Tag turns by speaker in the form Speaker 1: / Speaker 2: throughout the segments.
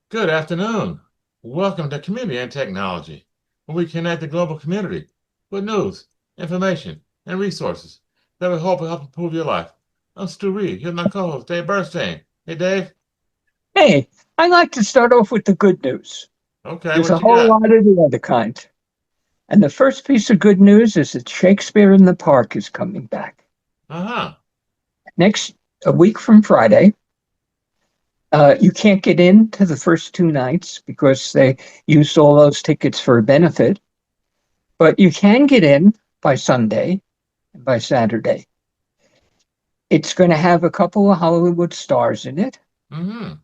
Speaker 1: Good afternoon. Welcome to Community and Technology, where we connect the global community with news, information, and resources that we hope will help improve your life. I'm Stu Reed. Here's my co-host, Dave Bernstein. Hey, Dave.
Speaker 2: Hey, I like to start off with the good news.
Speaker 1: Okay,
Speaker 2: There's
Speaker 1: what
Speaker 2: a
Speaker 1: you
Speaker 2: whole
Speaker 1: got?
Speaker 2: lot of the other kind. And the first piece of good news is that Shakespeare in the Park is coming back.
Speaker 1: Uh-huh.
Speaker 2: Next, a week from Friday, you can't get in to the first two nights because they used all those tickets for a benefit, but you can get in by Sunday and by Saturday. It's going to have a couple of Hollywood stars in it,
Speaker 1: Mm-hmm.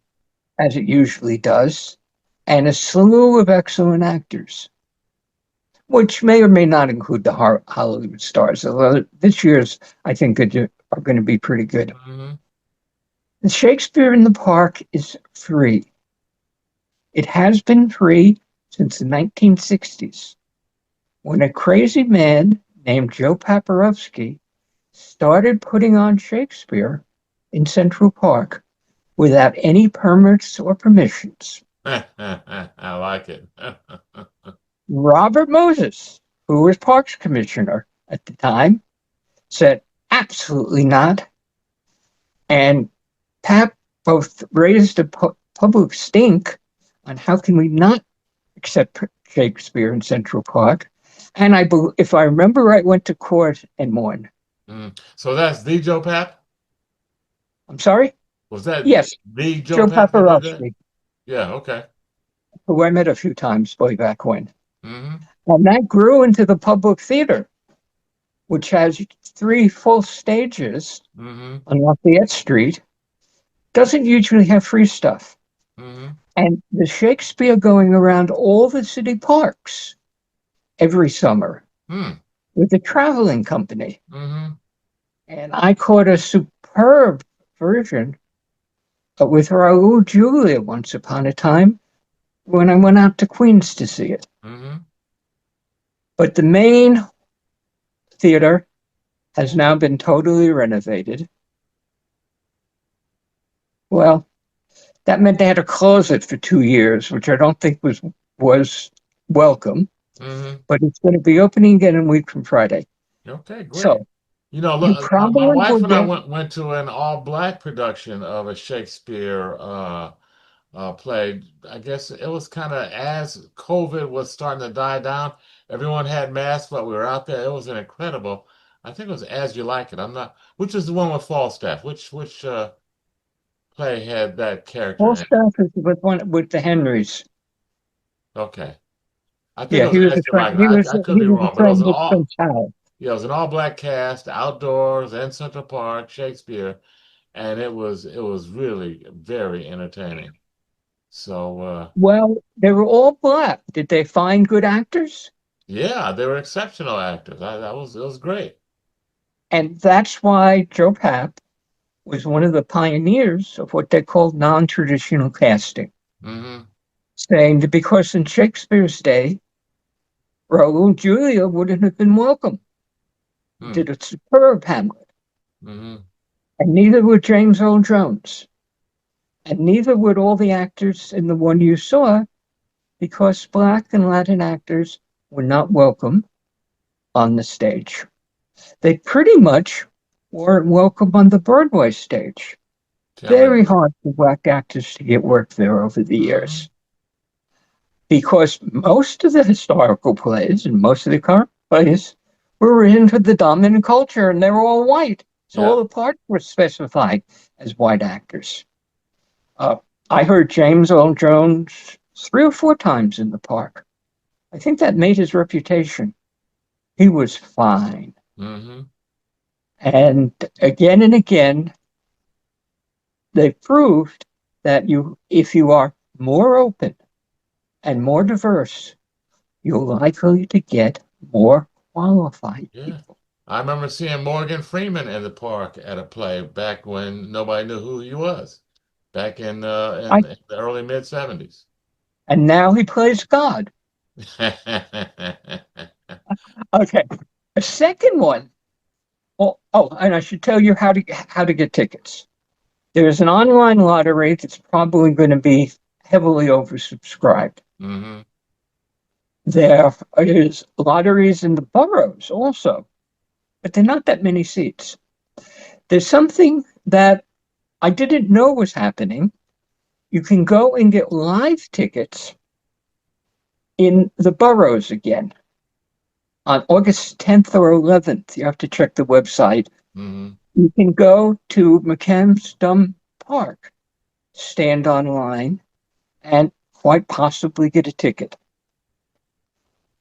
Speaker 2: as it usually does, and a slew of excellent actors, which may or may not include the Hollywood stars. Although this year's, I think, are going to be pretty good.
Speaker 1: Mm-hmm.
Speaker 2: The Shakespeare in the Park is free. It has been free since the 1960s, when a crazy man named Joe Paparovsky started putting on Shakespeare in Central Park without any permits or permissions.
Speaker 1: I like it.
Speaker 2: Robert Moses, who was Parks Commissioner at the time, said, absolutely not. And Pap both raised a public stink on how can we not accept Shakespeare in Central Park. And if I remember right, went to court and won.
Speaker 1: So that's the Joe Pap?
Speaker 2: I'm sorry?
Speaker 1: Was that
Speaker 2: Yes,
Speaker 1: the Joe
Speaker 2: Joe
Speaker 1: Pap that did that?
Speaker 2: Paparovsky,
Speaker 1: Yeah, okay.
Speaker 2: who I met a few times way back when.
Speaker 1: Mm-hmm.
Speaker 2: And that grew into the public theater, which has three full stages
Speaker 1: Mm-hmm.
Speaker 2: on Lafayette Street. Doesn't usually have free stuff.
Speaker 1: Mm-hmm.
Speaker 2: And the Shakespeare going around all the city parks every summer
Speaker 1: Mm-hmm.
Speaker 2: with a traveling company.
Speaker 1: Mm-hmm.
Speaker 2: And I caught a superb version with Raul Julia once upon a time when I went out to Queens to see it.
Speaker 1: Mm-hmm.
Speaker 2: But the main theater has now been totally renovated. Well, that meant they had to close it for 2 years, which I don't think was welcome.
Speaker 1: Mm-hmm.
Speaker 2: But it's going to be opening again a week from Friday.
Speaker 1: Okay, great.
Speaker 2: So
Speaker 1: Look,
Speaker 2: you
Speaker 1: my
Speaker 2: probably
Speaker 1: wife
Speaker 2: will
Speaker 1: and I
Speaker 2: get.
Speaker 1: went to an all-black production of a Shakespeare play. I guess it was kind of as COVID was starting to die down. Everyone had masks, but we were out there. It was an incredible. I think it was As You Like It. I'm not. Which is the one with Falstaff? Which play had that character
Speaker 2: Full
Speaker 1: in it?
Speaker 2: staff is with the Henrys.
Speaker 1: Okay, I think it
Speaker 2: Yeah,
Speaker 1: was
Speaker 2: he was
Speaker 1: As
Speaker 2: a
Speaker 1: You
Speaker 2: friend.
Speaker 1: Like It. I could
Speaker 2: He
Speaker 1: be
Speaker 2: was a
Speaker 1: wrong, but it was
Speaker 2: friend
Speaker 1: an
Speaker 2: of
Speaker 1: all.
Speaker 2: Prince Hal.
Speaker 1: Yeah, it was an all-black cast, outdoors in Central Park, Shakespeare, and it was really very entertaining. So
Speaker 2: Well, they were all black. Did they find good actors?
Speaker 1: yeah, they were exceptional actors. That was it was great.
Speaker 2: And that's why Joe Papp was one of the pioneers of what they called non-traditional casting,
Speaker 1: Hmm.
Speaker 2: saying that because in Shakespeare's day, Raoul Julia wouldn't have been welcome. He
Speaker 1: Hmm.
Speaker 2: did a superb Hamlet,
Speaker 1: Hmm.
Speaker 2: and neither would James Earl Jones, and neither would all the actors in the one you saw, because Black and Latin actors were not welcome on the stage. They pretty much weren't welcome on the Broadway stage.
Speaker 1: Tell me
Speaker 2: Very
Speaker 1: about
Speaker 2: hard for Black actors to get work there over the
Speaker 1: it. Hmm.
Speaker 2: years because most of the historical plays and most of the current plays were written for the dominant culture and they were all white. So all
Speaker 1: Yeah.
Speaker 2: the parts were specified as white actors. Uh, I heard James Earl Jones 3 or 4 times in the park. I think that made his reputation. He was fine.
Speaker 1: Hmm.
Speaker 2: And again, they proved that if you are more open and more diverse, you're likely to get more qualified
Speaker 1: Yeah.
Speaker 2: people.
Speaker 1: I remember seeing Morgan Freeman in the park at a play back when nobody knew who he was, back in
Speaker 2: I,
Speaker 1: in the early mid 70s.
Speaker 2: and now he plays God. Okay. A second one. And I should tell you how to get tickets. There's an online lottery that's probably going to be heavily oversubscribed.
Speaker 1: Hmm.
Speaker 2: There is lotteries in the boroughs also, but there are not that many seats. There's something that I didn't know was happening. You can go and get live tickets in the boroughs again on August 10th or 11th. You have to check the website.
Speaker 1: Hmm.
Speaker 2: You can go to McCamsdum Park, stand online, and quite possibly get a ticket.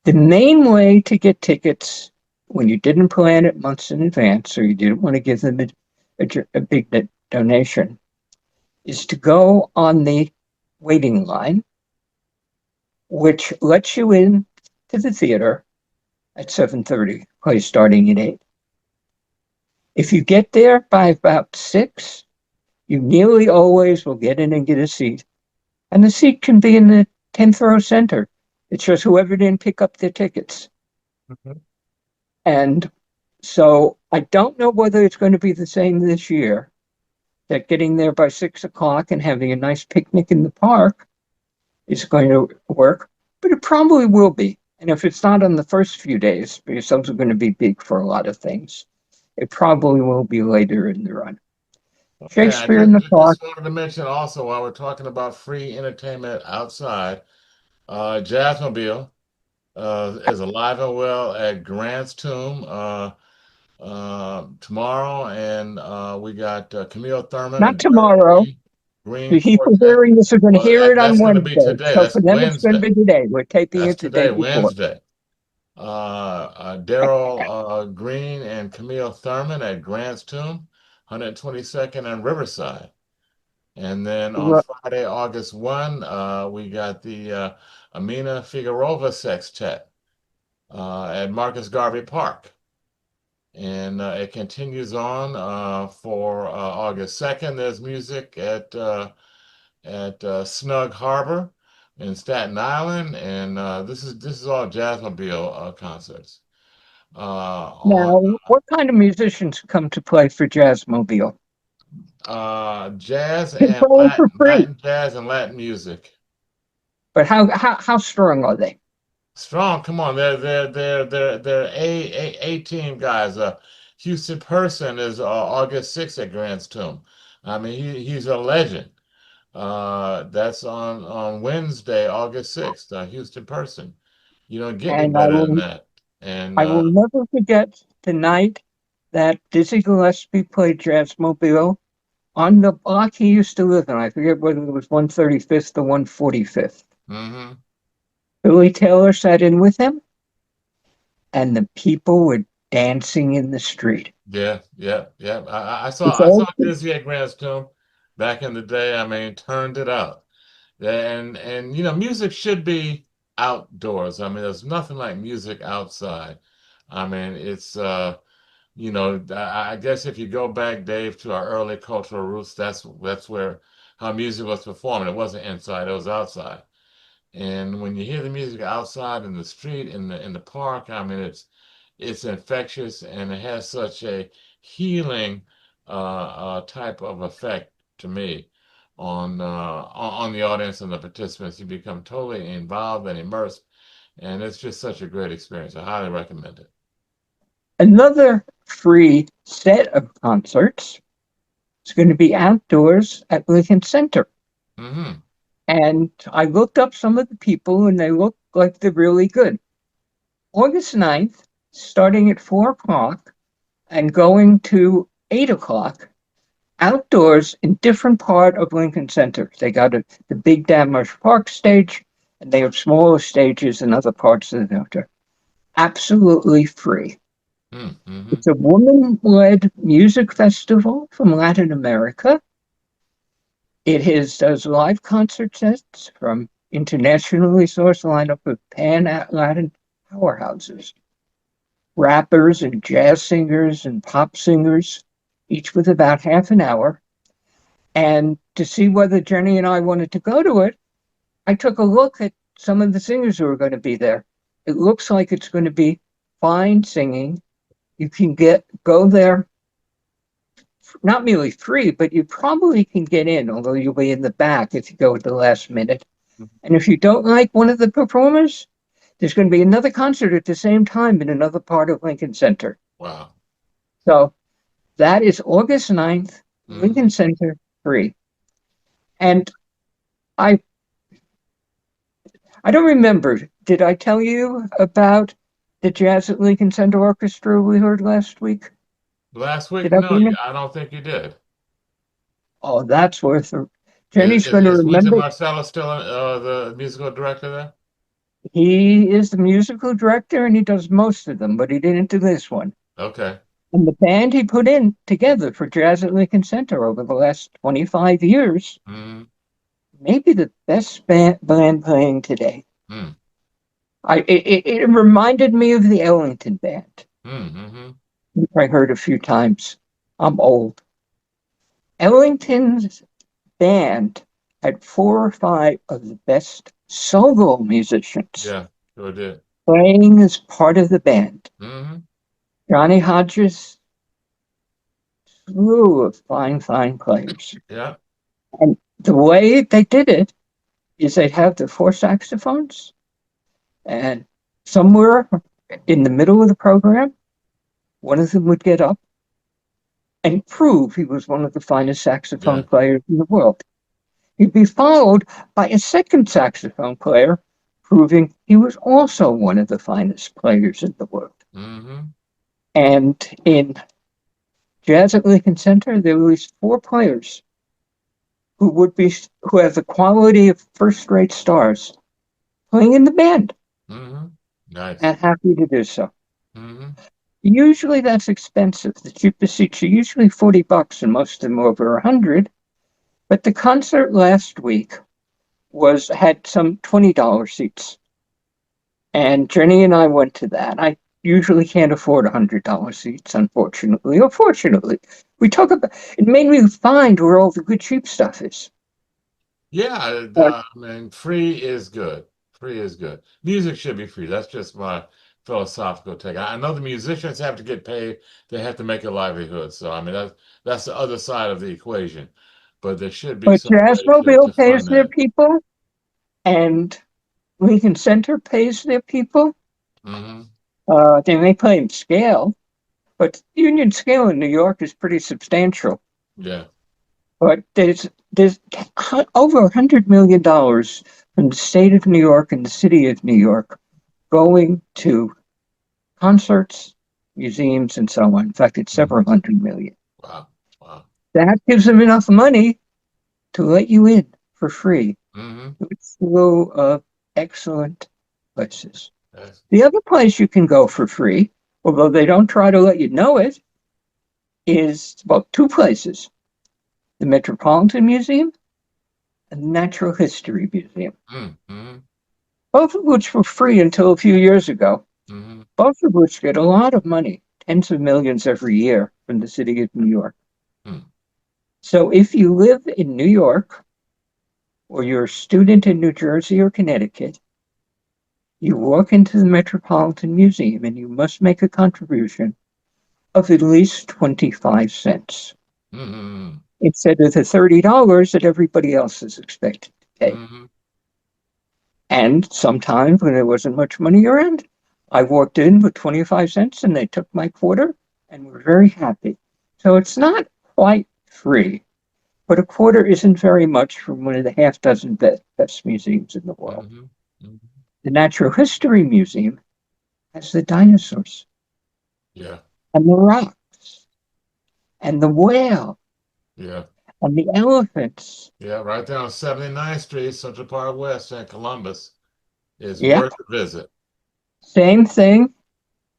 Speaker 2: The main way to get tickets when you didn't plan it months in advance or you didn't want to give them a big donation is to go on the waiting line, which lets you in to the theater at 7:30, play starting at 8. If you get there by about 6, you nearly always will get in and get a seat. And the seat can be in the 10th row center. It's just whoever didn't pick up their tickets. And so I don't know whether it's going to be the same this year, that getting there by 6 o'clock and having a nice picnic in the park is going to work, but it probably will be. And if it's not on the first few days, because those are going to be big for a lot of things, it probably will be later in the run.
Speaker 1: Okay, I
Speaker 2: Shakespeare in the Park.
Speaker 1: just wanted to mention also while we're talking about free entertainment outside, Jazzmobile is alive and well at Grant's Tomb tomorrow, and we got Camille Thurman
Speaker 2: Not
Speaker 1: and Daryl
Speaker 2: tomorrow.
Speaker 1: Green
Speaker 2: The people
Speaker 1: Quartet.
Speaker 2: hearing this are going to
Speaker 1: Well,
Speaker 2: hear it on
Speaker 1: that's going to be
Speaker 2: Wednesday.
Speaker 1: today.
Speaker 2: So
Speaker 1: That's
Speaker 2: for them, it's going to
Speaker 1: Wednesday.
Speaker 2: be today. We're taping
Speaker 1: That's
Speaker 2: it the day
Speaker 1: today,
Speaker 2: before.
Speaker 1: Wednesday. Daryl Green and Camille Thurman at Grant's Tomb, 122nd and Riverside. And then on Friday, August 1, we got the Amina Figueroa Sextet at Marcus Garvey Park. And it continues on for August 2nd. There's music at Snug Harbor in Staten Island, and this is all Jazzmobile concerts. On
Speaker 2: Now, what kind of musicians come to play for Jazzmobile?
Speaker 1: jazz
Speaker 2: It's
Speaker 1: and
Speaker 2: all for free.
Speaker 1: Latin jazz and Latin music.
Speaker 2: But how strong are they?
Speaker 1: Strong, come on, they're a team guys. Houston Person is August 6th at Grant's Tomb. I mean, he's a legend. That's on Wednesday, August 6th. Houston Person. You don't get any
Speaker 2: And
Speaker 1: better than that. And
Speaker 2: I will never forget the night that Dizzy Gillespie played Jazzmobile on the block he used to live in. I forget whether it was 135th or 145th.
Speaker 1: hmm
Speaker 2: Billy Taylor sat in with him, and the people were dancing in the street.
Speaker 1: yeah, yeah, yeah.
Speaker 2: It's
Speaker 1: I saw
Speaker 2: all
Speaker 1: Dizzy at Grant's Tomb back in the day. I mean, turned it out. And music should be outdoors. I mean, there's nothing like music outside. I mean, it's I guess if you go back, Dave, to our early cultural roots, that's where how music was performed. It wasn't inside, it was outside. And when you hear the music outside in the street, in the park, I mean, it's infectious and it has such a healing type of effect to me on the audience and the participants. You become totally involved and immersed, and it's just such a great experience. I highly recommend it.
Speaker 2: another free set of concerts. It's going to be outdoors at Lincoln Center.
Speaker 1: Hmm.
Speaker 2: And I looked up some of the people, and they look like they're really good. August 9th, starting at 4 o'clock and going to 8 o'clock, outdoors in different part of Lincoln Center. They got the big Danmarsh Park stage, and they have smaller stages in other parts of the center. Absolutely free.
Speaker 1: Mm-hmm.
Speaker 2: It's a woman-led music festival from Latin America. It does live concert sets from internationally sourced lineup of pan-Latin powerhouses, rappers and jazz singers and pop singers, each with about half an hour. And to see whether Jenny and I wanted to go to it, I took a look at some of the singers who are going to be there. It looks like it's going to be fine singing. You can go there not merely free, but you probably can get in, although you'll be in the back if you go at the last minute. And if you don't like one of the performers, there's going to be another concert at the same time in another part of Lincoln Center.
Speaker 1: Wow.
Speaker 2: So that is August 9th, Lincoln
Speaker 1: Hmm.
Speaker 2: Center, free. And I I don't remember. Did I tell you about the Jazz at Lincoln Center Orchestra we heard last week?
Speaker 1: Last week,
Speaker 2: Did I
Speaker 1: no,
Speaker 2: bring it?
Speaker 1: I don't think you did.
Speaker 2: Oh, that's worth it. Jenny's going to
Speaker 1: Is Wynton
Speaker 2: remember.
Speaker 1: Marsalis still the musical director there?
Speaker 2: He is the musical director and he does most of them, but he didn't do this one.
Speaker 1: Okay.
Speaker 2: And the band he put in together for Jazz at Lincoln Center over the last 25 years,
Speaker 1: Hmm.
Speaker 2: maybe the best band playing today.
Speaker 1: Hmm.
Speaker 2: It reminded me of the Ellington band,
Speaker 1: Hmm.
Speaker 2: which I heard a few times. I'm old. Ellington's band had 4 or 5 of the best solo musicians
Speaker 1: Yeah, sure did.
Speaker 2: playing as part of the band.
Speaker 1: Hmm.
Speaker 2: Johnny Hodges, slew of fine, fine players.
Speaker 1: Yeah.
Speaker 2: And the way they did it is they'd have the 4 saxophones, and somewhere in the middle of the program, one of them would get up and prove he was one of the finest saxophone
Speaker 1: Yeah.
Speaker 2: players in the world. He'd be followed by a second saxophone player, proving he was also one of the finest players in the world.
Speaker 1: Hmm.
Speaker 2: And in Jazz at Lincoln Center, there were at least 4 players who have the quality of first-rate stars playing in the band
Speaker 1: Hmm. Nice.
Speaker 2: and happy to do so.
Speaker 1: Hmm.
Speaker 2: Usually that's expensive. The cheapest seats are usually $40 and most of them are over 100. But the concert last week had some $20 seats. And Jenny and I went to that. I usually can't afford $100 seats, unfortunately. Or fortunately. We talk about it made me find where all the good cheap stuff is.
Speaker 1: Yeah,
Speaker 2: But,
Speaker 1: I mean, free is good. Free is good. Music should be free. That's just my philosophical take. I know the musicians have to get paid. They have to make a livelihood. So I mean that's the other side of the equation. But there should be
Speaker 2: but
Speaker 1: some way to
Speaker 2: Jazzmobile pays
Speaker 1: fund
Speaker 2: their
Speaker 1: that.
Speaker 2: people and Lincoln Center pays their people.
Speaker 1: Hmm.
Speaker 2: They may play in scale, but Union Scale in New York is pretty substantial.
Speaker 1: Yeah.
Speaker 2: But there's over $100 million from the state of New York and the city of New York going to concerts, museums, and so on. In fact, it's
Speaker 1: Hmm.
Speaker 2: several hundred million.
Speaker 1: Wow. Wow.
Speaker 2: That gives them enough money to let you in for free
Speaker 1: Hmm.
Speaker 2: to a slew of excellent places.
Speaker 1: Yes.
Speaker 2: The other place you can go for free, although they don't try to let you know it, is well, 2 places: the Metropolitan Museum and the Natural History Museum,
Speaker 1: Mm-hmm.
Speaker 2: both of which were free until a few years ago,
Speaker 1: Hmm.
Speaker 2: both of which get a lot of money, tens of millions every year from the city of New York.
Speaker 1: Hmm.
Speaker 2: So if you live in New York or you're a student in New Jersey or Connecticut, you walk into the Metropolitan Museum and you must make a contribution of at least 25 cents
Speaker 1: Hmm.
Speaker 2: instead of the $30 that everybody else is expected to pay.
Speaker 1: Hmm.
Speaker 2: And sometimes when there wasn't much money around, I walked in with 25 cents and they took my quarter and were very happy. So it's not quite free, but a quarter isn't very much from one of the half dozen best museums in the world.
Speaker 1: Hmm. Hmm.
Speaker 2: The Natural History Museum has the dinosaurs
Speaker 1: Yeah.
Speaker 2: and the rocks and the whale
Speaker 1: Yeah.
Speaker 2: and the elephants.
Speaker 1: Yeah. Right there on 79th Street, Central Park West in Columbus is
Speaker 2: Yep,
Speaker 1: worth a visit.
Speaker 2: same thing.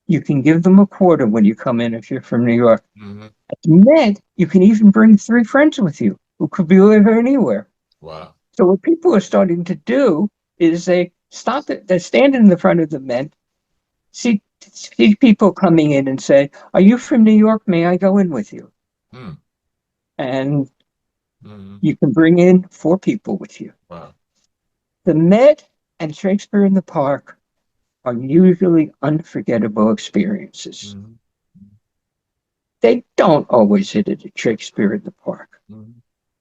Speaker 2: You can give them a quarter when you come in if you're from New York.
Speaker 1: Hmm.
Speaker 2: At the Met, you can even bring 3 friends with you who could be living anywhere.
Speaker 1: Wow.
Speaker 2: So what people are starting to do is they stand in the front of the Met, see people coming in and say, "Are you from New York? May I go in with you?"
Speaker 1: Hmm.
Speaker 2: And
Speaker 1: Hmm.
Speaker 2: you can bring in 4 people with you.
Speaker 1: Wow.
Speaker 2: The Met and Shakespeare in the Park are usually unforgettable experiences.
Speaker 1: Hmm.
Speaker 2: They don't always hit it at Shakespeare in the Park,
Speaker 1: Mhm.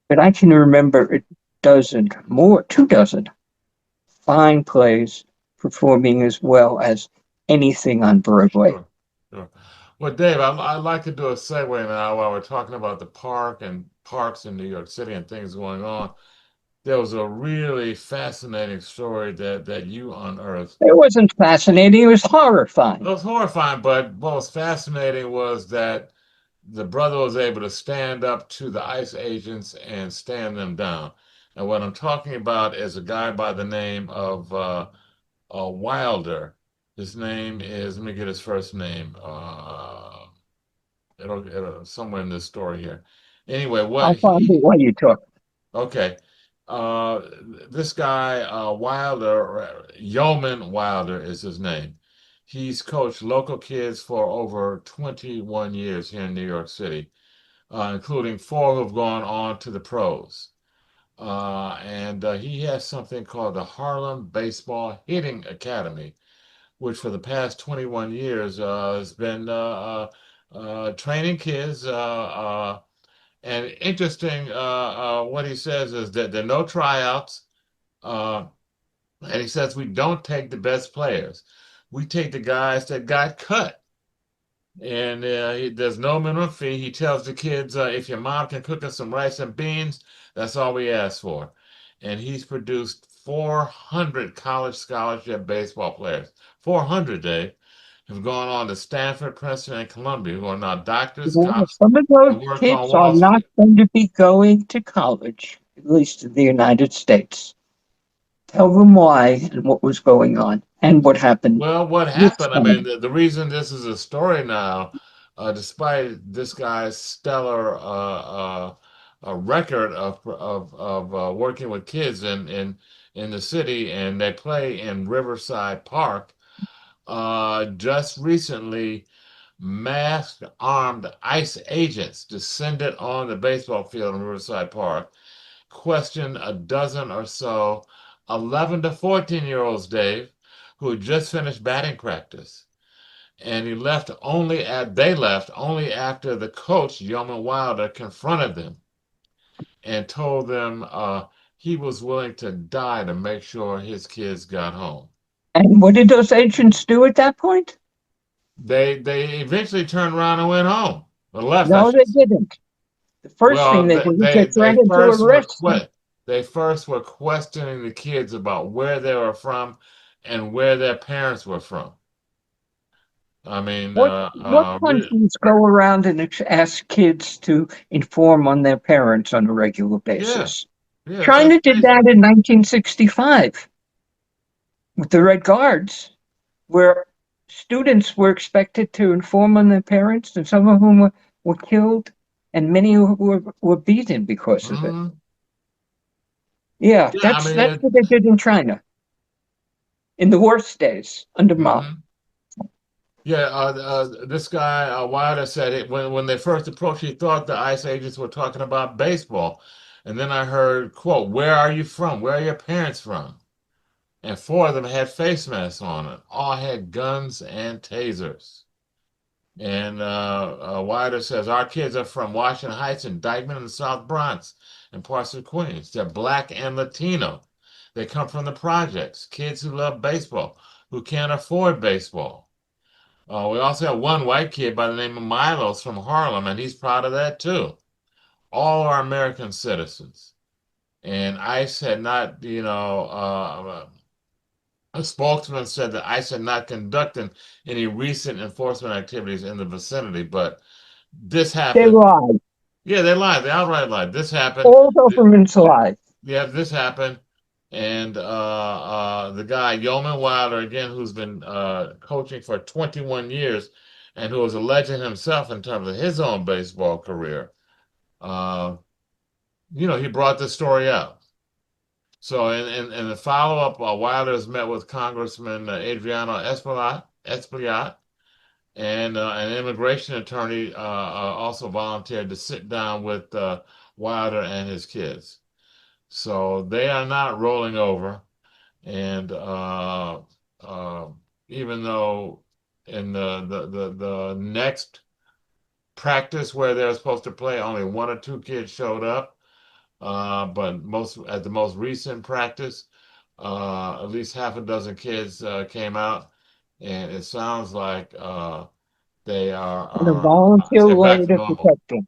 Speaker 2: but I can remember a dozen more, 2 dozen fine plays performing as well as anything on Broadway.
Speaker 1: Sure, sure. Well, Dave, I'd like to do a segue now while we're talking about the park and parks in New York City and things going on. There was a really fascinating story that you unearthed.
Speaker 2: It wasn't fascinating, it was
Speaker 1: It
Speaker 2: horrifying.
Speaker 1: was horrifying, but what was fascinating was that the brother was able to stand up to the ICE agents and stand them down. And what I'm talking about is a guy by the name of Wilder. His name is, let me get his first name. It'll somewhere in this story here. Anyway,
Speaker 2: I'll find it while you talk.
Speaker 1: okay. Uh, this guy, Wilder, Yeoman Wilder is his name. He's coached local kids for over 21 years here in New York City, including four who've gone on to the pros. And he has something called the Harlem Baseball Hitting Academy, which for the past 21 years has been training kids. And interesting, what he says is that there are no tryouts. Uh, and he says we don't take the best players. We take the guys that got cut. And there's no minimum fee. He tells the kids, if your mom can cook us some rice and beans, that's all we ask for. And he's produced 400 college scholarship baseball players. 400, Dave, have gone on to Stanford, Princeton, and Columbia, who are now doctors,
Speaker 2: Yeah,
Speaker 1: cops,
Speaker 2: some of those
Speaker 1: and work on
Speaker 2: kids are
Speaker 1: Wall
Speaker 2: not
Speaker 1: Street.
Speaker 2: going to be going to college, at least in the United States. Tell them why and what was going on and what happened
Speaker 1: Well, what
Speaker 2: this
Speaker 1: happened? I mean,
Speaker 2: time.
Speaker 1: the reason this is a story now, despite this guy's stellar record of working with kids in the city, and they play in Riverside Park. Just recently, masked armed ICE agents descended on the baseball field in Riverside Park, questioned a dozen or so 11 to 14-year-olds, Dave, who had just finished batting practice. And they left only after the coach, Yeoman Wilder, confronted them and told them he was willing to die to make sure his kids got home.
Speaker 2: And what did those agents do at that point?
Speaker 1: They eventually turned around and went home, or left, I
Speaker 2: No,
Speaker 1: should
Speaker 2: they
Speaker 1: say.
Speaker 2: didn't. The first thing
Speaker 1: Well,
Speaker 2: they did was they threatened to arrest them.
Speaker 1: they first were questioning the kids about where they were from and where their parents were from. I mean,
Speaker 2: What countries go around and ask kids to inform on their parents on a regular
Speaker 1: yeah,
Speaker 2: basis?
Speaker 1: yeah, that's
Speaker 2: China did
Speaker 1: crazy.
Speaker 2: that in 1965 with the Red Guards, where students were expected to inform on their parents, and some of whom were killed, and many were beaten because of it.
Speaker 1: Hmm.
Speaker 2: Yeah,
Speaker 1: Yeah, I
Speaker 2: that's
Speaker 1: mean,
Speaker 2: what they did in China in the worst days under Mao.
Speaker 1: hmm yeah. This guy Wilder said it when they first approached, he thought the ICE agents were talking about baseball, and then I heard, "quote Where are you from? Where are your parents from?" And four of them had face masks on it. All had guns and tasers. And Wilder says, our kids are from Washington Heights and Dykeman and the South Bronx and parts of Queens. They're black and Latino. They come from the projects, kids who love baseball, who can't afford baseball. We also have one white kid by the name of Milos from Harlem, and he's proud of that too. All are American citizens. And ICE had not, a spokesman said that ICE had not conducted any recent enforcement activities in the vicinity, but this
Speaker 2: They
Speaker 1: happened.
Speaker 2: lied.
Speaker 1: Yeah, they lied. They outright lied. This happened.
Speaker 2: All governments lie.
Speaker 1: Yeah, this happened. And the guy, Yeoman Wilder, again, who's been coaching for 21 years and who was a legend himself in terms of his own baseball career, uh, he brought this story out. So, in the follow-up, Wilder has met with Congressman Adriano Espaillat, and an immigration attorney also volunteered to sit down with Wilder and his kids. So they are not rolling over. And uh, even though in the next practice where they were supposed to play, only one or two kids showed up. But most at the most recent practice, at least half a dozen kids came out, and it sounds like they
Speaker 2: And a
Speaker 1: are
Speaker 2: volunteer
Speaker 1: say back
Speaker 2: lawyer
Speaker 1: to
Speaker 2: to
Speaker 1: normal.
Speaker 2: protect them.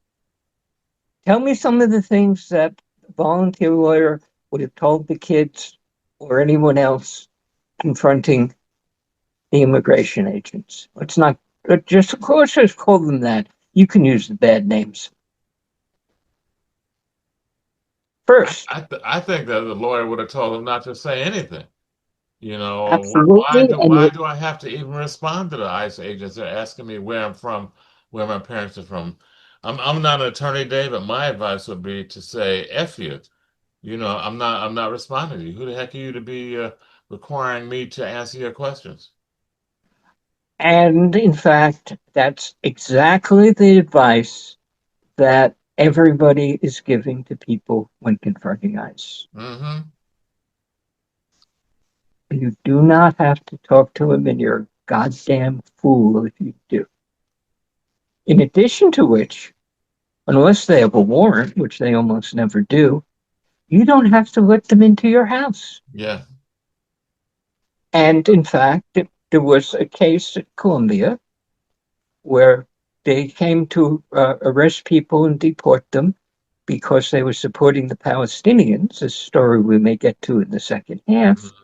Speaker 2: Tell me some of the things that a volunteer lawyer would have told the kids or anyone else confronting the immigration agents. Let's not just, of course, just call them that. You can use the bad names. First,
Speaker 1: I think that the lawyer would have told them not to say anything. You know,
Speaker 2: absolutely.
Speaker 1: why
Speaker 2: And
Speaker 1: do I have to even respond to the ICE agents? They're asking me where I'm from, where my parents are from. I'm not an attorney, Dave, but my advice would be to say F you. You know, I'm not responding to you. Who the heck are you to be requiring me to answer your questions?
Speaker 2: and in fact, that's exactly the advice that everybody is giving to people when confronting ICE.
Speaker 1: Mm-hmm.
Speaker 2: You do not have to talk to him, and you're a goddamn fool if you do. In addition to which, unless they have a warrant, which they almost never do, you don't have to let them into your house.
Speaker 1: Yeah.
Speaker 2: And in fact, there was a case at Columbia where they came to arrest people and deport them because they were supporting the Palestinians, a story we may get to in the second half,
Speaker 1: Mm-hmm.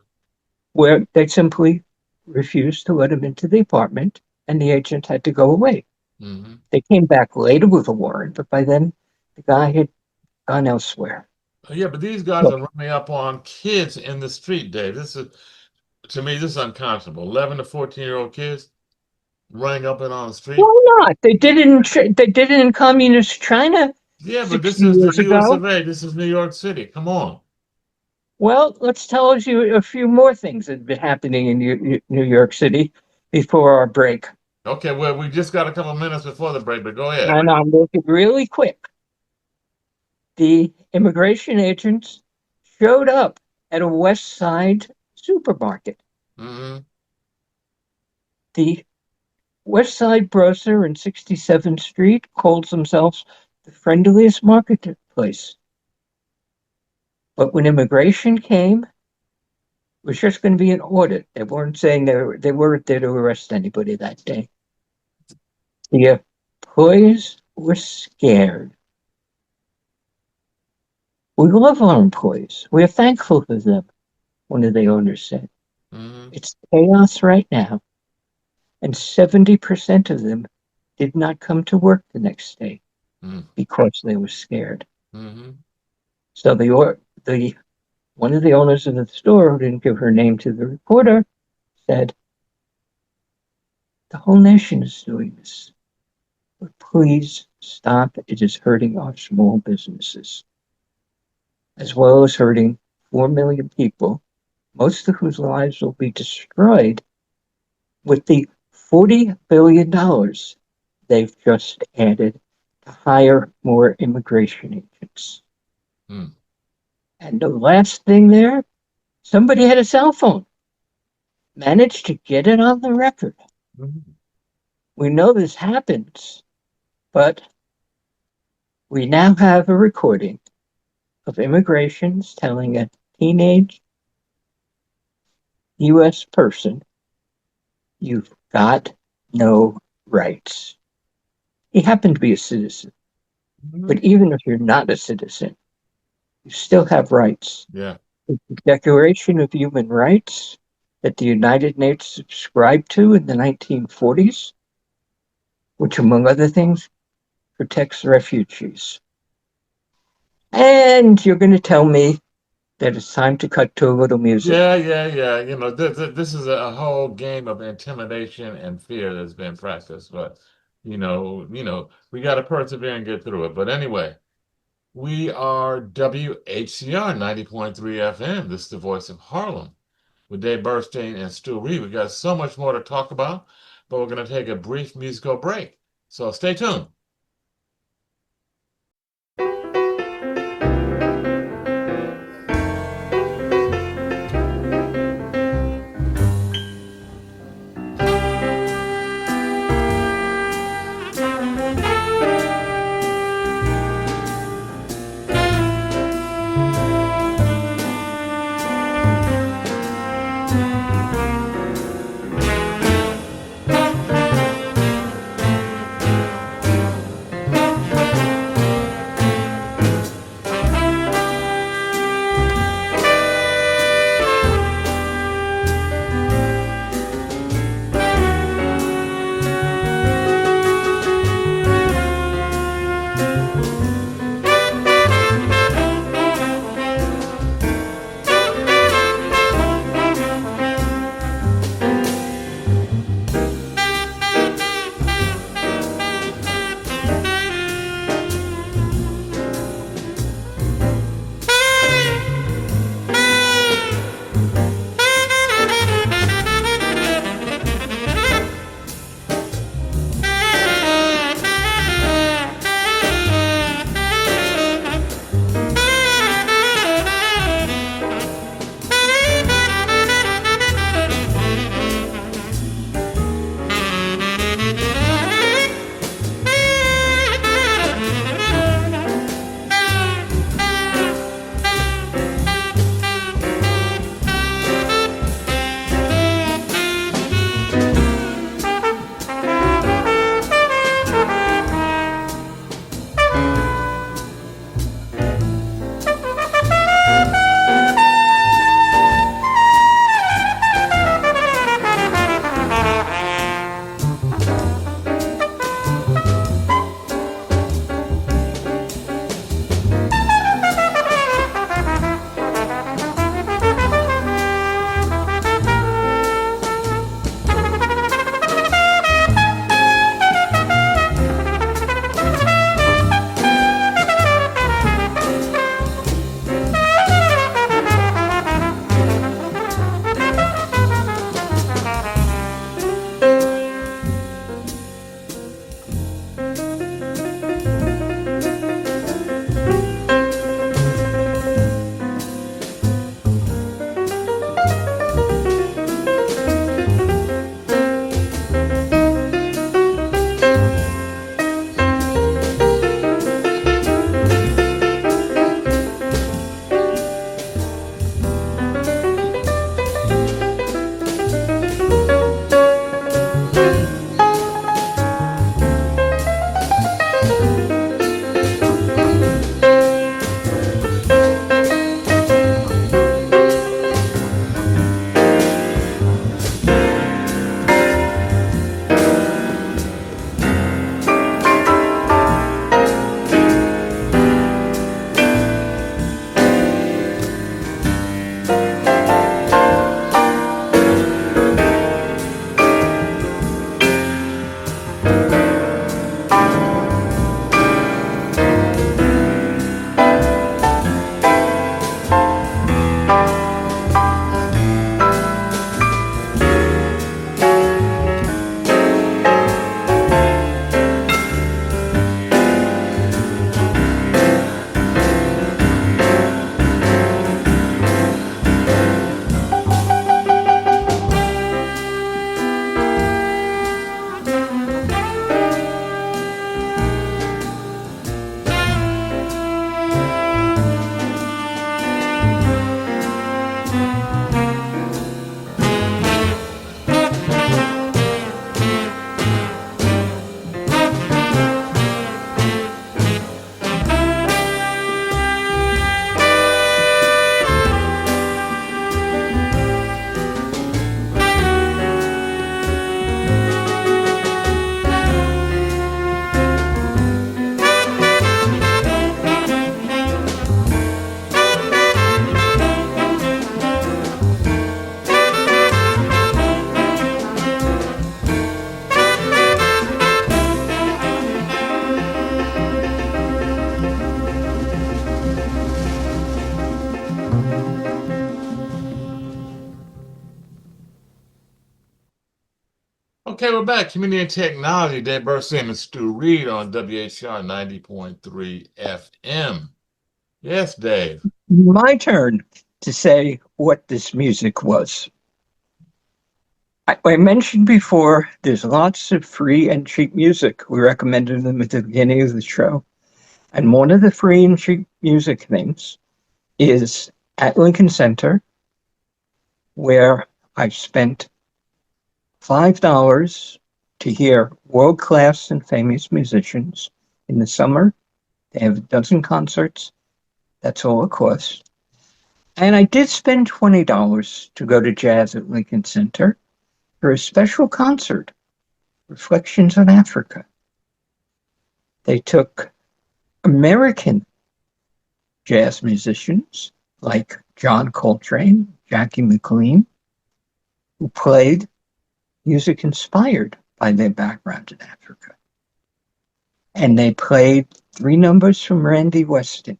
Speaker 2: where they simply refused to let him into the apartment and the agent had to go away.
Speaker 1: Mm-hmm.
Speaker 2: They came back later with a warrant, but by then the guy had gone elsewhere.
Speaker 1: Yeah, but these guys
Speaker 2: So
Speaker 1: are running up on kids in the street, Dave. This is to me, this is unconscionable. 11 to 14-year-old kids running up and on the street.
Speaker 2: why not? They did it in communist China
Speaker 1: Yeah, but this
Speaker 2: 60
Speaker 1: is the
Speaker 2: years
Speaker 1: US
Speaker 2: ago.
Speaker 1: of A. This is New York City. Come on.
Speaker 2: Well, let's tell you a few more things that have been happening in New York City before our break.
Speaker 1: Okay, well, we just got a couple minutes before the break, but go ahead.
Speaker 2: And I'm looking really quick. The immigration agents showed up at a West Side supermarket.
Speaker 1: Mm-hmm.
Speaker 2: The West Side grocer in 67th Street calls themselves the friendliest marketplace. But when immigration came, it was just going to be an audit. They weren't saying they weren't there to arrest anybody that day. The employees were scared. We love our employees. We are thankful for them, one of the owners said.
Speaker 1: Mm-hmm.
Speaker 2: It's chaos right now, and 70% of them did not come to work the next day because they were scared.
Speaker 1: Mm-hmm.
Speaker 2: So the one of the owners of the store, who didn't give her name to the reporter, said, "The whole nation is doing this, but please stop. It is hurting our small businesses, as well as hurting 4 million people, most of whose lives will be destroyed with the $40 billion they've just added to hire more immigration agents."
Speaker 1: Mm-hmm.
Speaker 2: And the last thing there, somebody had a cell phone, managed to get it on the record.
Speaker 1: Mm-hmm.
Speaker 2: We know this happens, but we now have a recording of immigrations telling a teenage U.S. person, "You've got no rights." He happened to be a citizen,
Speaker 1: Mm-hmm.
Speaker 2: but even if you're not a citizen, you still have rights.
Speaker 1: Yeah.
Speaker 2: The Declaration of Human Rights that the United Nations subscribed to in the 1940s, which, among other things, protects refugees. And you're going to tell me that it's time to cut to a little music.
Speaker 1: Yeah. You know, this is a whole game of intimidation and fear that's been practiced. But we got to persevere and get through it. But anyway, we are WHCR 90.3 FM. This is the voice of Harlem with Dave Burstein and Stu Reed. We got so much more to talk about, but we're going to take a brief musical break. So stay tuned. Okay, we're back. Community and Technology. Dave Burson and Stu Reed on WHR 90.3 FM. Yes, Dave.
Speaker 2: My turn to say what this music was. I mentioned before there's lots of free and cheap music. We recommended them at the beginning of the show. And one of the free and cheap music things is at Lincoln Center, where I spent $5 to hear world class and famous musicians. In the summer, they have a dozen concerts. That's all it costs. And I did spend $20 to go to Jazz at Lincoln Center for a special concert, Reflections on Africa. They took American jazz musicians like John Coltrane, Jackie McLean, who played music inspired by their background in Africa. And they played 3 numbers from Randy Weston.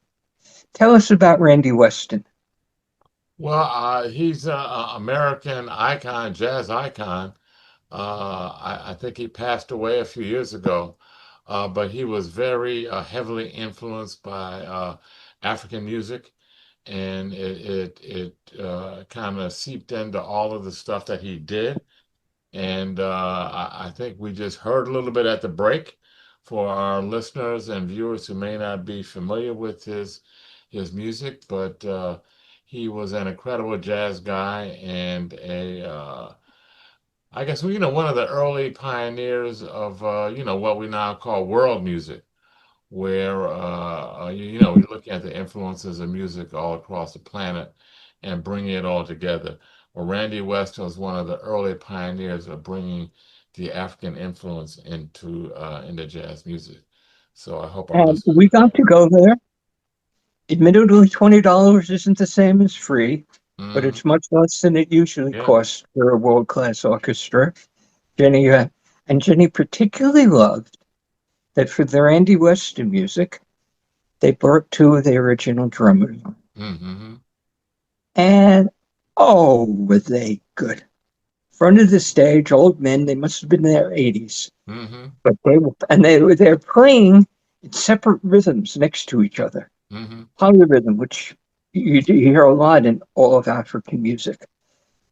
Speaker 2: Tell us about Randy Weston.
Speaker 1: Well, he's an American icon, jazz icon. I think he passed away a few years ago, but he was very heavily influenced by African music, and it kind of seeped into all of the stuff that he did. And I think we just heard a little bit at the break for our listeners and viewers who may not be familiar with his music, but he was an incredible jazz guy and I guess one of the early pioneers of what we now call world music, where you're looking at the influences of music all across the planet and bringing it all together. Well, Randy West was one of the early pioneers of bringing the African influence into jazz music. So I hope our
Speaker 2: And
Speaker 1: listeners
Speaker 2: we got to go there. Admittedly, $20 isn't the same as free, but
Speaker 1: know.
Speaker 2: it's much less than it usually
Speaker 1: Yeah.
Speaker 2: costs for a world class orchestra. Jenny and Jenny particularly loved that for the Randy Weston music, they brought 2 of the original drummers.
Speaker 1: Mm-hmm.
Speaker 2: And oh, were they good. Front of the stage, old men, they must have been in their 80s.
Speaker 1: Mm-hmm.
Speaker 2: But they're playing in separate rhythms next to each other.
Speaker 1: Mm-hmm.
Speaker 2: Polyrhythm, which you hear a lot in all of African music.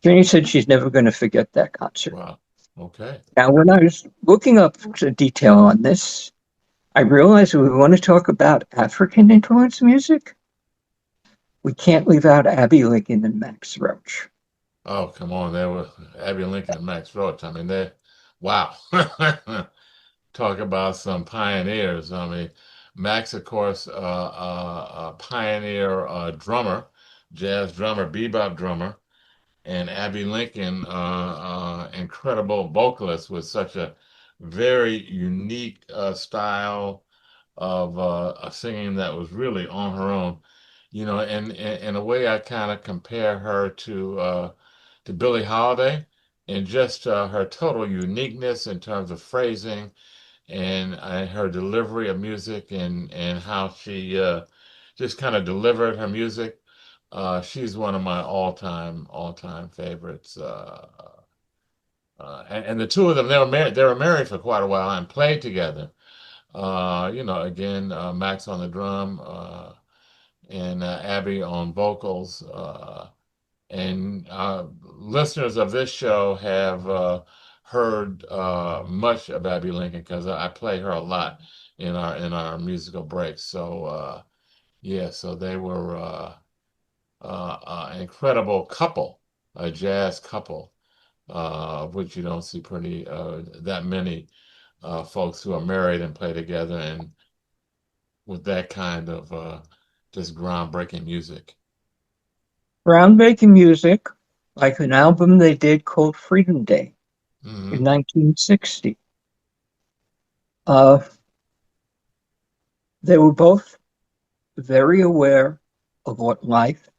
Speaker 2: Jenny said she's never going to forget that concert.
Speaker 1: Wow. Okay.
Speaker 2: Now, when I was looking up the detail on this, I realized we want to talk about African influence music. We can't leave out Abbey Lincoln and Max Roach.
Speaker 1: Oh, come on. There were Abby Lincoln and Max Roach. I mean, wow. Talk about some pioneers. I mean, Max, of course, a pioneer drummer, jazz drummer, bebop drummer, and Abby Lincoln, incredible vocalist with such a very unique style of singing that was really on her own. And in a way, I kind of compare her to Billie Holiday and just her total uniqueness in terms of phrasing and her delivery of music and how she just kind of delivered her music. She's one of my all-time favorites. And the two of them, they were married for quite a while and played together. Again, Max on the drum and Abby on vocals. And listeners of this show have heard much of Abby Lincoln because I play her a lot in our musical breaks. So yeah, so they were. incredible couple, a jazz couple, which you don't see pretty that many folks who are married and play together and with that kind of just groundbreaking music.
Speaker 2: Groundbreaking music, like an album they did called Freedom Day in
Speaker 1: Hmm.
Speaker 2: 1960. Uh, they were both very aware of what life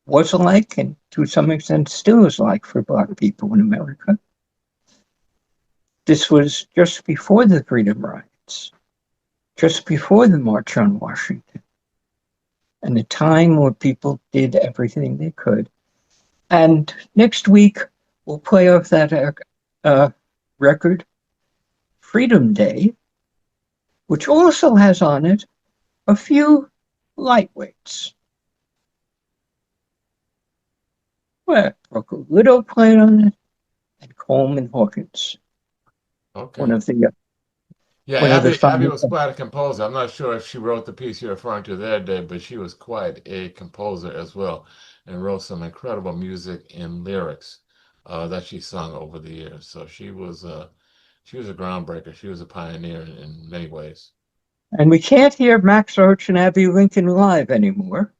Speaker 2: was like and to some extent still is like for Black people in America. This was just before the Freedom Rides, just before the March on Washington, and a time where people did everything they could. And next week, we'll play off that uh, record, Freedom Day, which also has on it a few lightweights. Well, Brooke Little played on it, and Coleman Hawkins, one
Speaker 1: Okay.
Speaker 2: of the
Speaker 1: Yeah,
Speaker 2: one of the
Speaker 1: Abby
Speaker 2: finest.
Speaker 1: was quite a composer. I'm not sure if she wrote the piece you're referring to there, Dave, but she was quite a composer as well, and wrote some incredible music and lyrics that she sung over the years. So she was a groundbreaker. She was a pioneer in many ways.
Speaker 2: And we can't hear Max Roach and Abby Lincoln live anymore.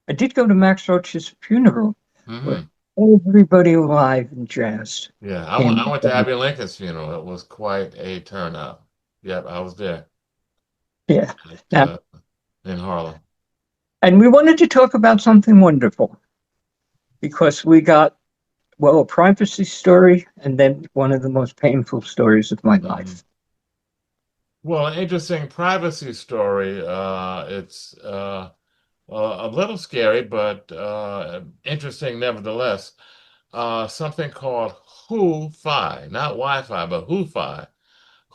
Speaker 2: I did go to Max Roach's funeral, where
Speaker 1: Hmm.
Speaker 2: everybody alive in jazz
Speaker 1: Yeah,
Speaker 2: came
Speaker 1: I went to
Speaker 2: together.
Speaker 1: Abby Lincoln's funeral. It was quite a turnout. Yep, I was there
Speaker 2: Yeah.
Speaker 1: at,
Speaker 2: Now,
Speaker 1: in Harlem.
Speaker 2: and we wanted to talk about something wonderful because we got, well, a privacy story and then one of the most painful stories of my
Speaker 1: Hmm.
Speaker 2: life.
Speaker 1: Well, an interesting privacy story. It's a little scary, but interesting nevertheless. Something called WhoFi, not Wi-Fi, but WhoFi.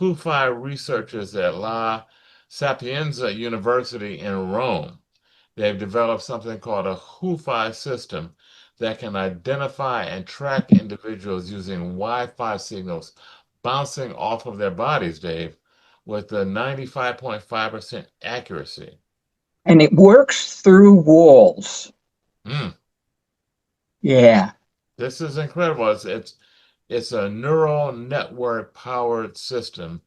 Speaker 1: WhoFi researchers at La Sapienza University in Rome. They've developed something called a WhoFi system that can identify and track individuals using Wi-Fi signals bouncing off of their bodies, Dave, with a 95.5% accuracy.
Speaker 2: And it works through walls.
Speaker 1: Mm,
Speaker 2: Yeah.
Speaker 1: this is incredible. It's a neural network powered system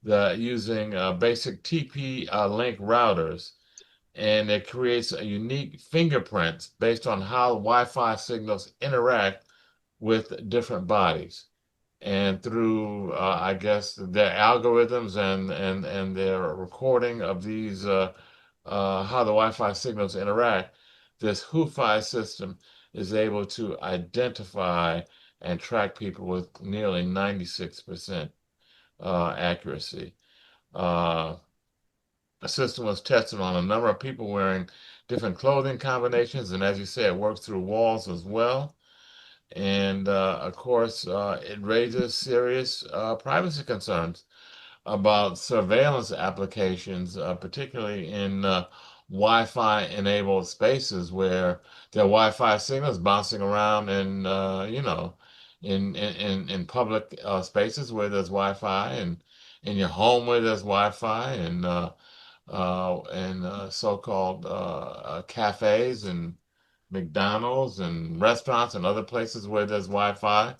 Speaker 1: that using basic TP link routers, and it creates a unique fingerprints based on how Wi-Fi signals interact with different bodies. And through, I guess, their algorithms and their recording of these, how the Wi-Fi signals interact, this WhoFi system is able to identify and track people with nearly 96% accuracy. Uh, the system was tested on a number of people wearing different clothing combinations, and as you say, it works through walls as well. And of course, it raises serious privacy concerns about surveillance applications, particularly in Wi-Fi enabled spaces where there are Wi-Fi signals bouncing around and in public spaces where there's Wi-Fi and in your home where there's Wi-Fi and so-called cafes and McDonald's and restaurants and other places where there's Wi-Fi,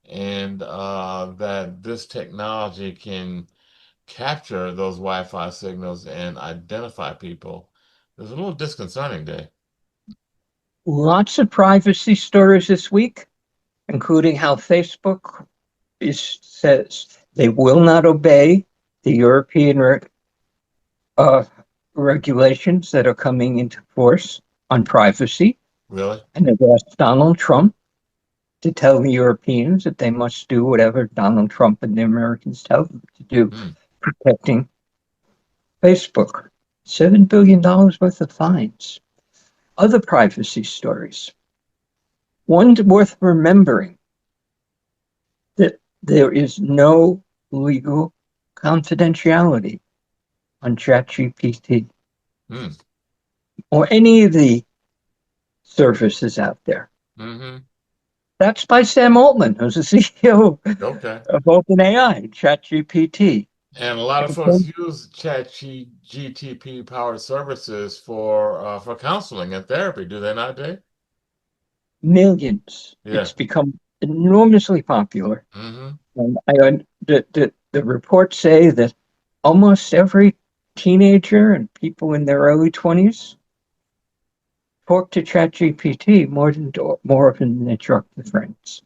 Speaker 1: and that this technology can capture those Wi-Fi signals and identify people. It's a little disconcerting, Dave.
Speaker 2: Lots of privacy stories this week, including how Facebook says they will not obey the European uh, regulations that are coming into force on privacy.
Speaker 1: Really?
Speaker 2: And they've asked Donald Trump to tell the Europeans that they must do whatever Donald Trump and the Americans tell them to do,
Speaker 1: Hmm.
Speaker 2: protecting Facebook. $7 billion worth of fines. Other privacy stories. One worth remembering that there is no legal confidentiality on ChatGPT
Speaker 1: Hmm.
Speaker 2: or any of the services out there.
Speaker 1: Mm-hmm.
Speaker 2: That's by Sam Altman, who's the CEO
Speaker 1: Okay.
Speaker 2: of OpenAI, ChatGPT.
Speaker 1: And a lot of folks use GTP powered services for counseling and therapy, do they not, Dave?
Speaker 2: Millions.
Speaker 1: Yeah.
Speaker 2: It's become enormously popular.
Speaker 1: Hmm.
Speaker 2: And the reports say that almost every teenager and people in their early 20s talk to ChatGPT more often than they talk to friends.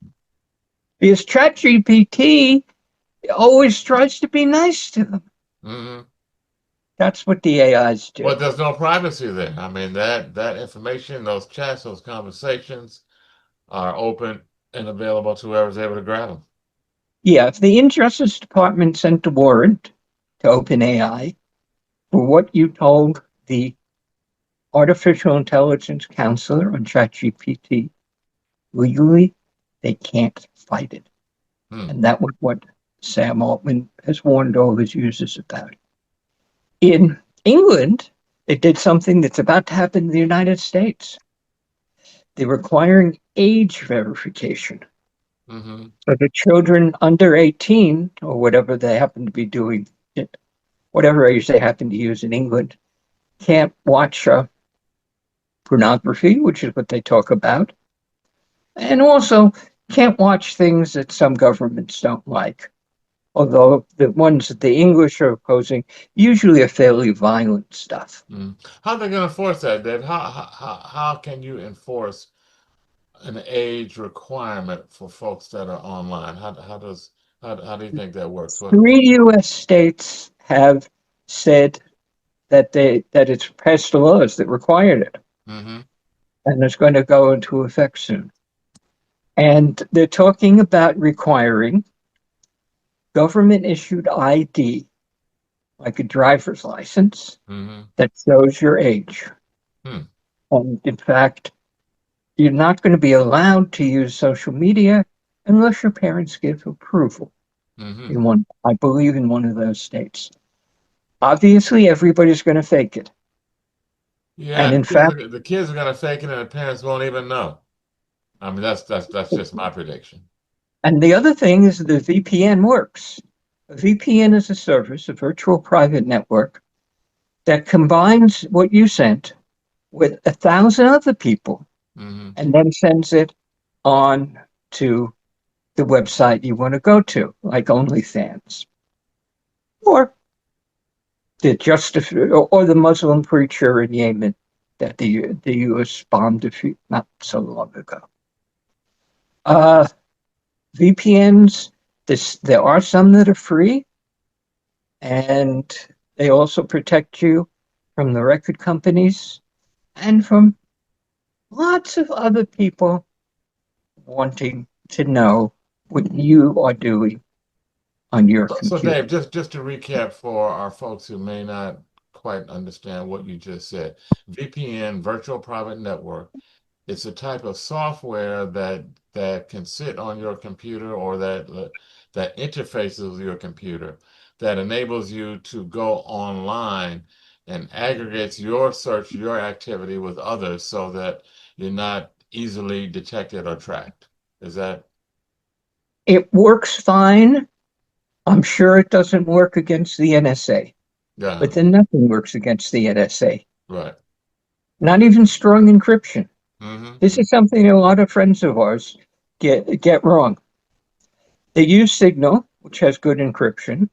Speaker 2: Because ChatGPT always tries to be nice to them.
Speaker 1: Hmm.
Speaker 2: That's what the AIs
Speaker 1: But
Speaker 2: do.
Speaker 1: there's no privacy there. I mean, that information, those chats, those conversations are open and available to whoever's able to grab them.
Speaker 2: Yeah, if the Injustice Department sent a warrant to OpenAI for what you told the artificial intelligence counselor on ChatGPT, legally, they can't fight it.
Speaker 1: Hmm.
Speaker 2: And that was what Sam Altman has warned all his users about. In England, they did something that's about to happen in the United States. They're requiring age verification.
Speaker 1: Hmm.
Speaker 2: So the children under 18, or whatever they happen to be doing, whatever age they happen to use in England, can't watch pornography, which is what they talk about, and also can't watch things that some governments don't like. Although the ones that the English are opposing usually are fairly violent stuff.
Speaker 1: Hmm. How are they going to enforce that, Dave? How can you enforce an age requirement for folks that are online? How do you think that works? What?
Speaker 2: 3 U.S. states have said that it's passed laws that required it,
Speaker 1: Hmm.
Speaker 2: and it's going to go into effect soon. And they're talking about requiring government issued ID, like a driver's license,
Speaker 1: Hmm.
Speaker 2: that shows your age.
Speaker 1: Hmm.
Speaker 2: And in fact, you're not going to be allowed to use social media unless your parents give approval
Speaker 1: Hmm.
Speaker 2: in one, I believe, in one of those states. Obviously, everybody's going to fake it.
Speaker 1: Yeah,
Speaker 2: And
Speaker 1: and
Speaker 2: in fact,
Speaker 1: the kids are gonna fake it, and the parents won't even know. I mean, that's just my prediction.
Speaker 2: and the other thing is the VPN works. A VPN is a service, a virtual private network, that combines what you sent with 1,000 other people
Speaker 1: Hmm.
Speaker 2: and then sends it on to the website you want to go to, like OnlyFans, or or the Muslim preacher in Yemen that the U.S. bombed not so long ago. Uh, VPNs, there are some that are free, and they also protect you from the record companies and from lots of other people wanting to know what you are doing on your
Speaker 1: So
Speaker 2: computer.
Speaker 1: Dave, just to recap for our folks who may not quite understand what you just said, VPN, virtual private network, it's a type of software that can sit on your computer or that interfaces with your computer that enables you to go online and aggregates your search, your activity with others so that you're not easily detected or tracked. Is that
Speaker 2: It works fine. I'm sure it doesn't work against the NSA, but
Speaker 1: yeah,
Speaker 2: then nothing works against the NSA.
Speaker 1: right.
Speaker 2: Not even strong encryption. This
Speaker 1: Hmm.
Speaker 2: is something a lot of friends of ours get wrong. They use Signal, which has good encryption,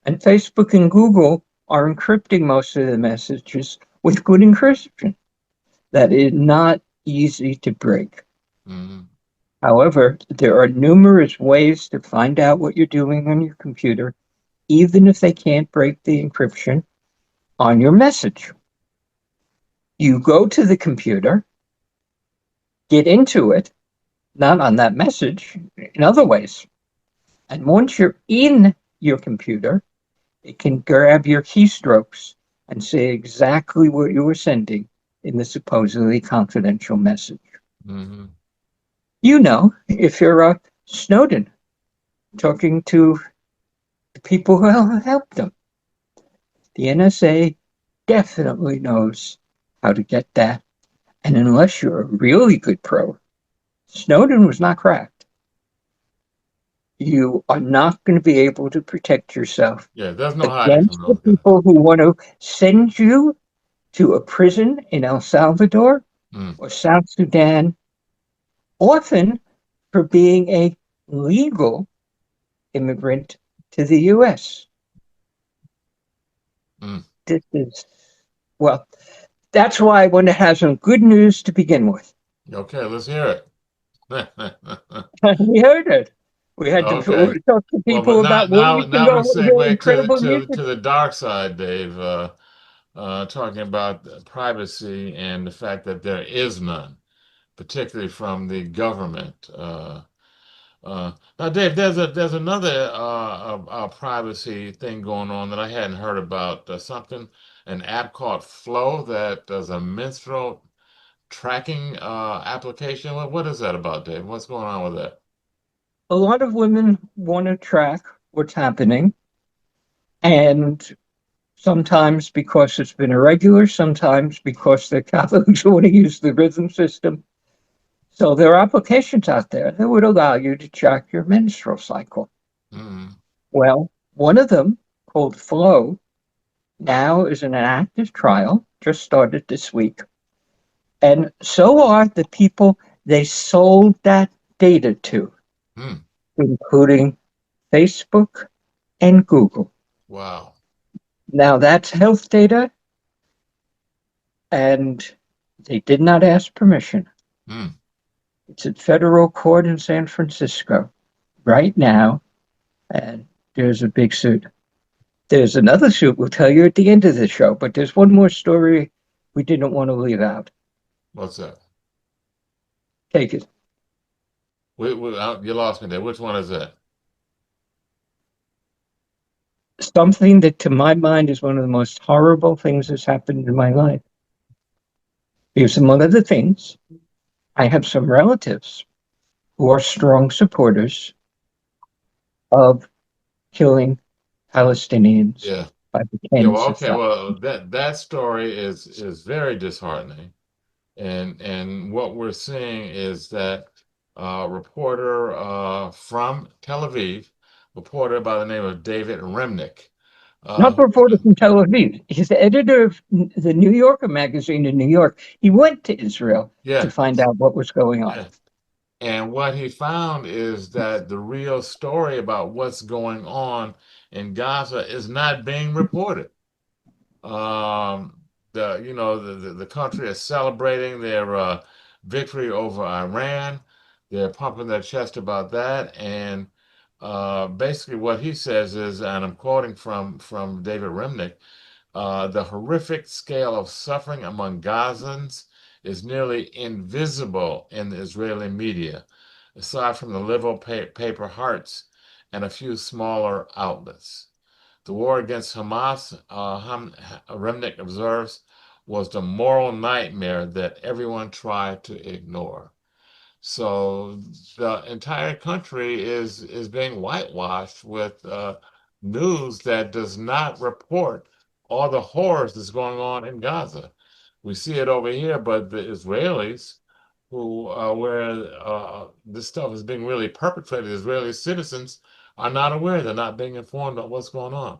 Speaker 2: and Facebook and Google are encrypting most of the messages with good encryption that is not easy to break.
Speaker 1: Hmm.
Speaker 2: However, there are numerous ways to find out what you're doing on your computer, even if they can't break the encryption on your message. You go to the computer, get into it, not on that message, in other ways. And once you're in your computer, it can grab your keystrokes and say exactly what you were sending in the supposedly confidential message.
Speaker 1: Hmm.
Speaker 2: You know, if you're Snowden talking to the people who helped them, the NSA definitely knows how to get that. And unless you're a really good pro, Snowden was not cracked. you are not going to be able to protect yourself
Speaker 1: Yeah, there's no hiding from
Speaker 2: against the
Speaker 1: those guys.
Speaker 2: people who want to send you to a prison in El Salvador
Speaker 1: Mm,
Speaker 2: or South Sudan, often for being a legal immigrant to the U.S.
Speaker 1: mm.
Speaker 2: This is, well, that's why I want to have some good news to begin with.
Speaker 1: Okay, let's hear it.
Speaker 2: We heard it. We had to
Speaker 1: Okay.
Speaker 2: talk to
Speaker 1: Well, but
Speaker 2: people about where you can
Speaker 1: now we
Speaker 2: go hear
Speaker 1: segue
Speaker 2: incredible music.
Speaker 1: to the dark side, Dave. Talking about privacy and the fact that there is none, particularly from the government. Now, Dave, there's another privacy thing going on that I hadn't heard about. Something, an app called Flow that does a menstrual tracking application. What is that about, Dave? What's going on with that?
Speaker 2: A lot of women want to track what's happening, and sometimes because it's been irregular, sometimes because their colleagues want to use the rhythm system. So there are applications out there that would allow you to track your menstrual cycle.
Speaker 1: Mm,
Speaker 2: Well, one of them, called Flow, now is in an active trial, just started this week. And so are the people they sold that data to,
Speaker 1: mm,
Speaker 2: including Facebook and Google.
Speaker 1: wow.
Speaker 2: Now, that's health data, and they did not ask permission.
Speaker 1: Mm.
Speaker 2: It's at federal court in San Francisco right now, and there's a big suit. There's another suit we'll tell you at the end of the show, but there's one more story we didn't want to leave out.
Speaker 1: What's that?
Speaker 2: Take it.
Speaker 1: You lost me there. Which one is that?
Speaker 2: Something that, to my mind, is one of the most horrible things that's happened in my life. Because, among other things, I have some relatives who are strong supporters of killing Palestinians
Speaker 1: Yeah.
Speaker 2: by the
Speaker 1: Yeah, well,
Speaker 2: tens of
Speaker 1: okay.
Speaker 2: thousands.
Speaker 1: Well, that story is very disheartening. And what we're seeing is that reporter from Tel Aviv, reporter by the name of David Remnick,
Speaker 2: Not
Speaker 1: who's
Speaker 2: reporter
Speaker 1: been,
Speaker 2: from Tel Aviv. He's the editor of the New Yorker magazine in New York. He went to Israel to
Speaker 1: yeah,
Speaker 2: find out what was going on.
Speaker 1: yeah. And what he found is that the real story about what's going on in Gaza is not being reported. The country is celebrating their victory over Iran. They're pumping their chest about that, and basically what he says is, and I'm quoting from David Remnick, the horrific scale of suffering among Gazans is nearly invisible in the Israeli media, aside from the liberal paper Hearts and a few smaller outlets. The war against Hamas, Remnick observes, was the moral nightmare that everyone tried to ignore. So the entire country is being whitewashed with news that does not report all the horrors that's going on in Gaza. We see it over here, but the Israelis, where this stuff is being really perpetrated, Israeli citizens are not aware. They're not being informed of what's going on.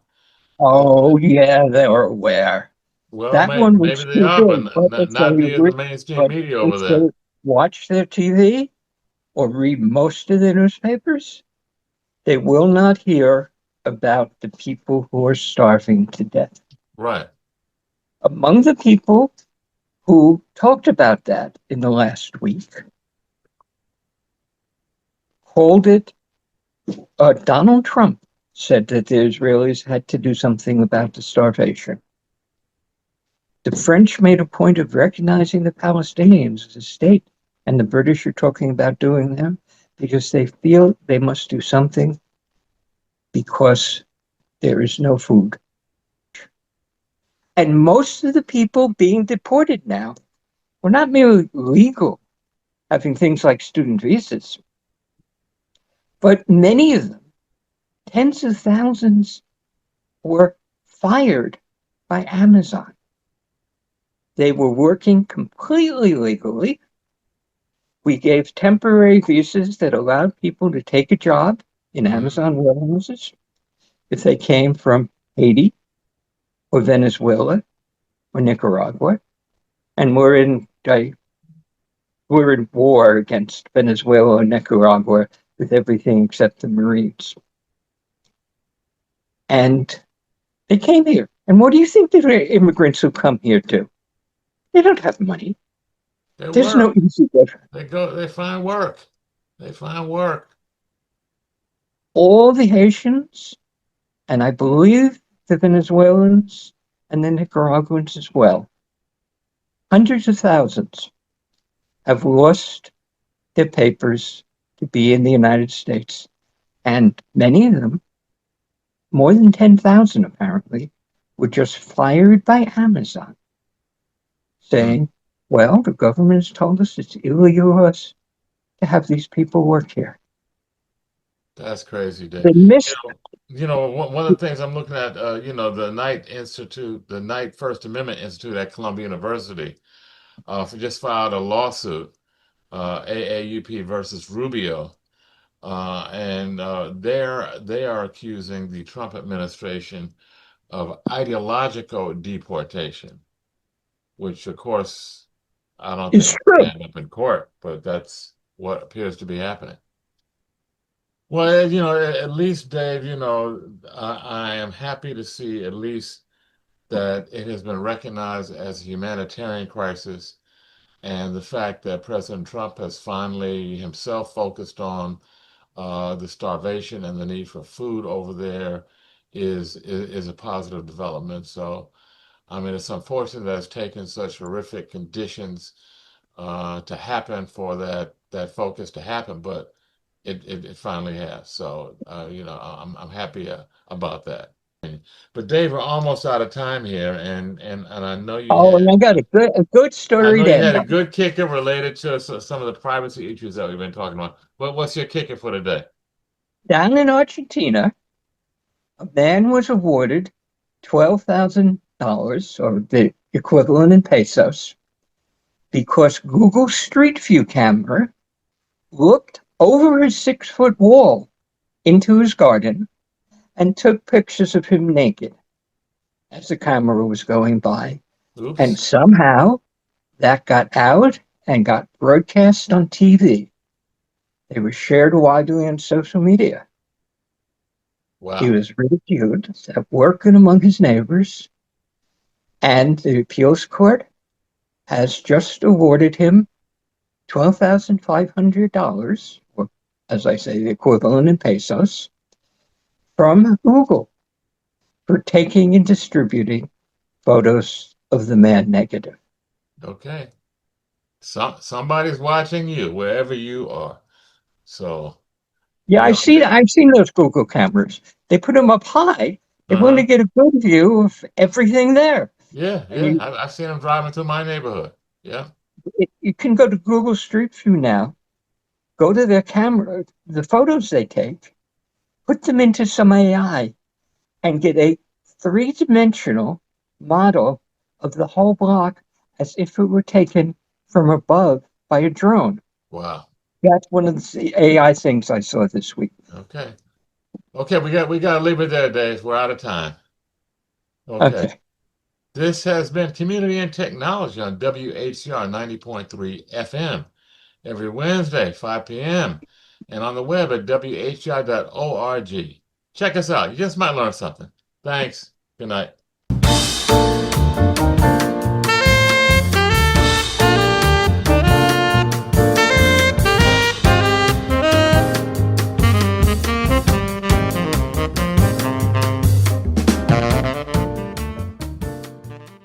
Speaker 1: Uh,
Speaker 2: Oh, yeah, they were aware.
Speaker 1: well,
Speaker 2: That one was
Speaker 1: maybe they
Speaker 2: too
Speaker 1: are, but
Speaker 2: big. But if
Speaker 1: not via the
Speaker 2: they,
Speaker 1: mainstream
Speaker 2: but
Speaker 1: media over
Speaker 2: if
Speaker 1: there.
Speaker 2: they watch their TV or read most of the newspapers, they will not hear about the people who are starving to death.
Speaker 1: Right.
Speaker 2: Among the people who talked about that in the last week, called it, Donald Trump said that the Israelis had to do something about the starvation. The French made a point of recognizing the Palestinians as a state, and the British are talking about doing them because they feel they must do something because there is no food. And most of the people being deported now were not merely legal, having things like student visas, but many of them, tens of thousands, were fired by Amazon. They were working completely legally. We gave temporary visas that allowed people to take a job in
Speaker 1: Hmm.
Speaker 2: Amazon warehouses, if they came from Haiti or Venezuela or Nicaragua, and we're in war against Venezuela and Nicaragua with everything except the Marines. And they came here. And what do you think the immigrants who come here do? They don't have money.
Speaker 1: They
Speaker 2: There's
Speaker 1: work.
Speaker 2: no easy way.
Speaker 1: They find work. They find work.
Speaker 2: All the Haitians, and I believe the Venezuelans and the Nicaraguans as well, hundreds of thousands have lost their papers to be in the United States. And many of them, more than 10,000 apparently, were just fired by Amazon,
Speaker 1: Hmm.
Speaker 2: saying, well, the government has told us it's illegal for us to have these people work here.
Speaker 1: That's crazy, Dave.
Speaker 2: They
Speaker 1: You
Speaker 2: missed
Speaker 1: know, one of the things I'm looking at, the Knight Institute, the Knight First Amendment Institute at Columbia University, just filed a lawsuit, AAUP versus Rubio, and they are accusing the Trump administration of ideological deportation, which of course I don't
Speaker 2: it's
Speaker 1: think will
Speaker 2: true.
Speaker 1: stand up in court, but that's what appears to be happening. Well, at least, Dave, I am happy to see at least that it has been recognized as a humanitarian crisis, and the fact that President Trump has finally himself focused on the starvation and the need for food over there is a positive development. So, I mean, it's unfortunate that it's taken such horrific conditions to happen for that focus to happen, but it finally has. So, I'm happy about that. But Dave, we're almost out of time here, and
Speaker 2: Oh, and I got a good
Speaker 1: I
Speaker 2: story
Speaker 1: know
Speaker 2: to
Speaker 1: you
Speaker 2: end
Speaker 1: had a
Speaker 2: on.
Speaker 1: good kicker related to some of the privacy issues that we've been talking about. What's your kicker for today?
Speaker 2: Down in Argentina, a man was awarded $12,000, or the equivalent in pesos, because Google Street View camera looked over his 6-foot wall into his garden and took pictures of him naked as the camera was going by. And
Speaker 1: Oops.
Speaker 2: somehow that got out and got broadcast on TV. They were shared widely on social media. He
Speaker 1: Wow.
Speaker 2: was ridiculed at work and among his neighbors, and the appeals court has just awarded him $12,500, or as I say, the equivalent in pesos, from Google for taking and distributing photos of the man negative.
Speaker 1: Okay. Somebody's watching you wherever you are. So,
Speaker 2: Yeah, I've seen those Google cameras. They put them up high. They want to
Speaker 1: uh-huh.
Speaker 2: get a good view of everything there.
Speaker 1: Yeah,
Speaker 2: And
Speaker 1: yeah. I've seen them driving through my neighborhood. Yeah.
Speaker 2: you can go to Google Street View now, go to their camera, the photos they take, put them into some AI, and get a three-dimensional model of the whole block as if it were taken from above by a drone.
Speaker 1: Wow.
Speaker 2: That's one of the AI things I saw this week.
Speaker 1: Okay. Okay, we got to leave it there, Dave. We're out of time. Okay.
Speaker 2: Okay.
Speaker 1: This has been Community and Technology on WHCR 90.3 FM every Wednesday, 5 p.m. and on the web at whcr.org. Check us out. You just might learn something. Thanks. Good night.